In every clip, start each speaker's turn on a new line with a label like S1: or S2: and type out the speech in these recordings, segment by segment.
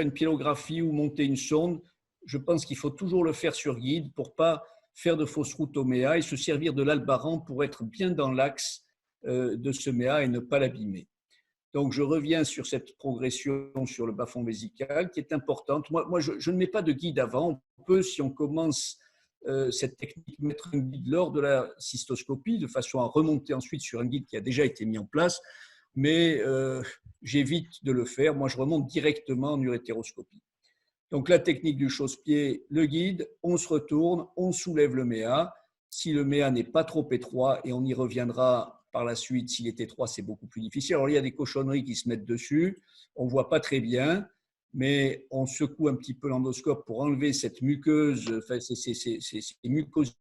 S1: une pyélographie ou monter une sonde, je pense qu'il faut toujours le faire sur guide pour ne pas faire de fausses routes au MEA et se servir de l'albaran pour être bien dans l'axe de ce MEA et ne pas l'abîmer. Donc, je reviens sur cette progression sur le bas-fond vésical qui est importante. Moi je ne mets pas de guide avant. On peut, si on commence cette technique, mettre un guide lors de la cystoscopie de façon à remonter ensuite sur un guide qui a déjà été mis en place. Mais j'évite de le faire. Moi, je remonte directement en urétéroscopie. Donc, la technique du chausse-pied, le guide, on se retourne, on soulève le MEA. Si le MEA n'est pas trop étroit, et on y reviendra par la suite, s'il est étroit, c'est beaucoup plus difficile. Alors, il y a des cochonneries qui se mettent dessus, on ne voit pas très bien, mais on secoue un petit peu l'endoscope pour enlever cette muqueuse, enfin, ces mucosités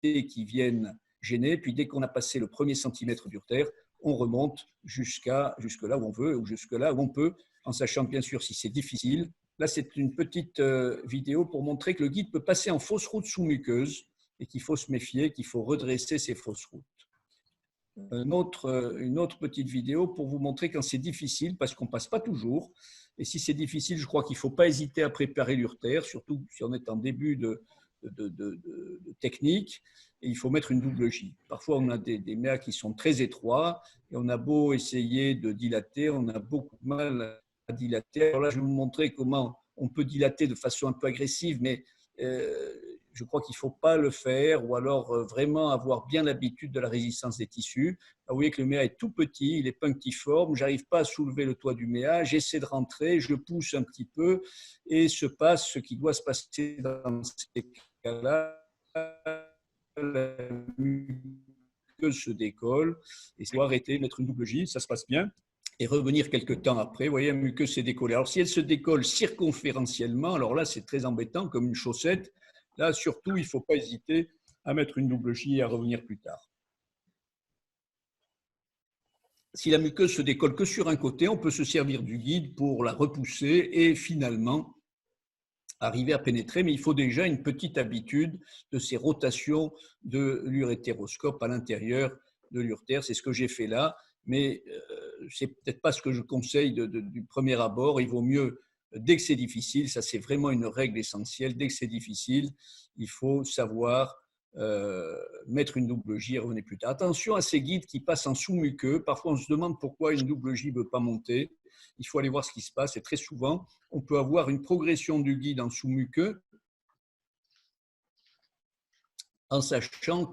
S1: qui viennent gêner. Puis, dès qu'on a passé le premier centimètre d'urtère, on remonte jusque là où on veut ou jusque là où on peut, en sachant bien sûr si c'est difficile. Là, c'est une petite vidéo pour montrer que le guide peut passer en fausse route sous muqueuse et qu'il faut se méfier, qu'il faut redresser ces fausses routes. Une autre petite vidéo pour vous montrer quand c'est difficile, parce qu'on ne passe pas toujours. Et si c'est difficile, je crois qu'il ne faut pas hésiter à préparer l'urtère, surtout si on est en début de technique. Et il faut mettre une double J. Parfois, on a des MEA qui sont très étroits et on a beau essayer de dilater, on a beaucoup de mal à dilater. Alors là, je vais vous montrer comment on peut dilater de façon un peu agressive, mais je crois qu'il ne faut pas le faire ou alors vraiment avoir bien l'habitude de la résistance des tissus. Vous voyez que le MEA est tout petit, il est punctiforme, je n'arrive pas à soulever le toit du MEA, j'essaie de rentrer, je pousse un petit peu et se passe ce qui doit se passer dans ces cas-là. La muqueuse se décolle et il faut arrêter, mettre une double J, ça se passe bien. Et revenir quelques temps après, vous voyez, la muqueuse s'est décollée. Alors, si elle se décolle circonférentiellement, alors là, c'est très embêtant, comme une chaussette. Là, surtout, il ne faut pas hésiter à mettre une double J et à revenir plus tard. Si la muqueuse se décolle que sur un côté, on peut se servir du guide pour la repousser et finalement arriver à pénétrer, mais il faut déjà une petite habitude de ces rotations de l'urétéroscope à l'intérieur de l'urtère. C'est ce que j'ai fait là, mais ce n'est peut-être pas ce que je conseille du premier abord. Il vaut mieux, dès que c'est difficile, ça c'est vraiment une règle essentielle, dès que c'est difficile, il faut savoir mettre une double J et revenir plus tard. Attention à ces guides qui passent en sous-muqueux. Parfois, on se demande pourquoi une double J ne veut pas monter. Il faut aller voir ce qui se passe et très souvent, on peut avoir une progression du guide en sous-muqueux en sachant